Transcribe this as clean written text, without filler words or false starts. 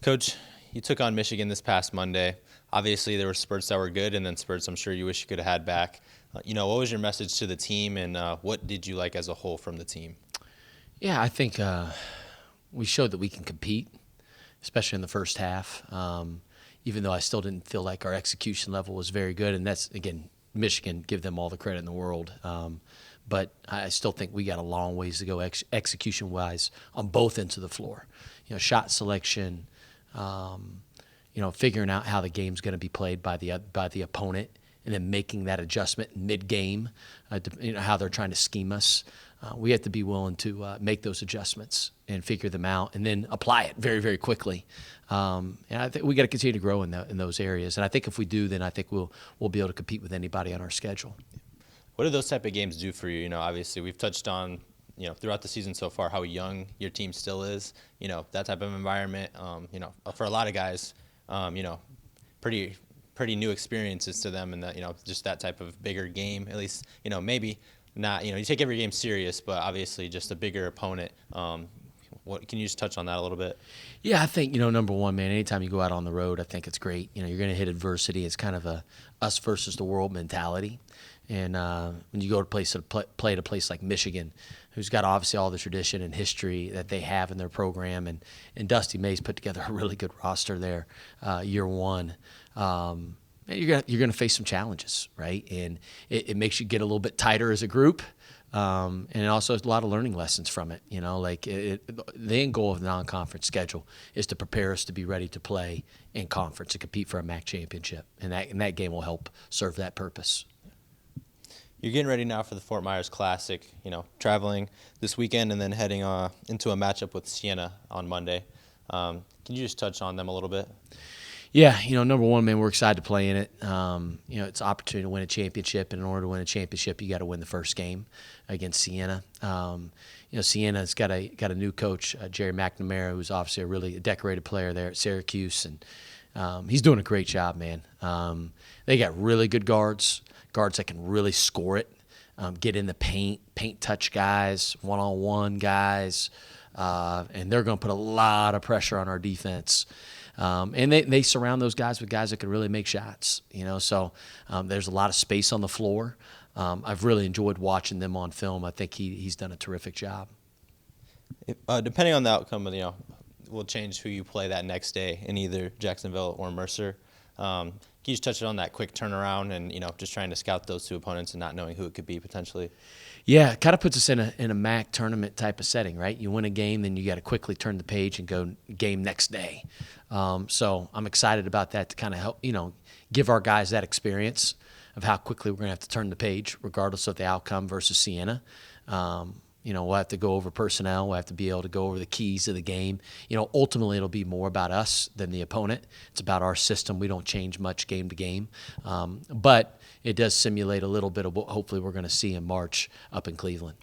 Coach, you took on Michigan this past Monday. Obviously, there were spurts that were good and then spurts I'm sure you wish you could have had back. What was your message to the team, and what did you like as a whole from the team? Yeah, I think we showed that we can compete, especially in the first half. Even though I still didn't feel like our execution level was very good, and that's again Michigan, give them all the credit in the world. But I still think we got a long ways to go execution-wise on both ends of the floor. Shot selection, figuring out how the game's going to be played by the opponent, and then making that adjustment mid-game, how they're trying to scheme us. We have to be willing to make those adjustments and figure them out, and then apply it very, very quickly. And I think we got to continue to grow in those areas. And I think if we do, then I think we'll be able to compete with anybody on our schedule. What do those type of games do for you? Obviously we've touched on, throughout the season so far how young your team still is. That type of environment. For a lot of guys, pretty new experiences to them, and that just that type of bigger game. At least maybe not. You take every game serious, but obviously just a bigger opponent. What can you just touch on that a little bit? Yeah, I think number one, man. Anytime you go out on the road, I think it's great. You're going to hit adversity. It's kind of a us versus the world mentality. And when you go to play at a place like Michigan, who's got obviously all the tradition and history that they have in their program, and Dusty May's put together a really good roster there, year one. You're gonna face some challenges, right? And it makes you get a little bit tighter as a group, and also a lot of learning lessons from it. The end goal of the non-conference schedule is to prepare us to be ready to play in conference and compete for a MAC championship, and that game will help serve that purpose. You're getting ready now for the Fort Myers Classic, traveling this weekend and then heading into a matchup with Siena on Monday. Can you just touch on them a little bit? Yeah, number one, man, we're excited to play in it. It's an opportunity to win a championship, and in order to win a championship, you got to win the first game against Siena. Siena's got a new coach, Jerry McNamara, who's obviously a really decorated player there at Syracuse, and he's doing a great job, man. They got really good guards that can really score it, get in the paint touch guys, one-on-one guys, and they're going to put a lot of pressure on our defense. And they surround those guys with guys that can really make shots, so there's a lot of space on the floor. I've really enjoyed watching them on film. I think he's done a terrific job. Depending on the outcome of will change who you play that next day in either Jacksonville or Mercer. Can you just touch on that quick turnaround and just trying to scout those two opponents and not knowing who it could be potentially? Yeah, it kind of puts us in a MAC tournament type of setting, right? You win a game, then you got to quickly turn the page and go game next day. So I'm excited about that to kind of help give our guys that experience of how quickly we're going to have to turn the page, regardless of the outcome versus Siena. We'll have to go over personnel. We'll have to be able to go over the keys of the game. Ultimately, it'll be more about us than the opponent. It's about our system. We don't change much game to game. But it does simulate a little bit of what hopefully we're going to see in March up in Cleveland.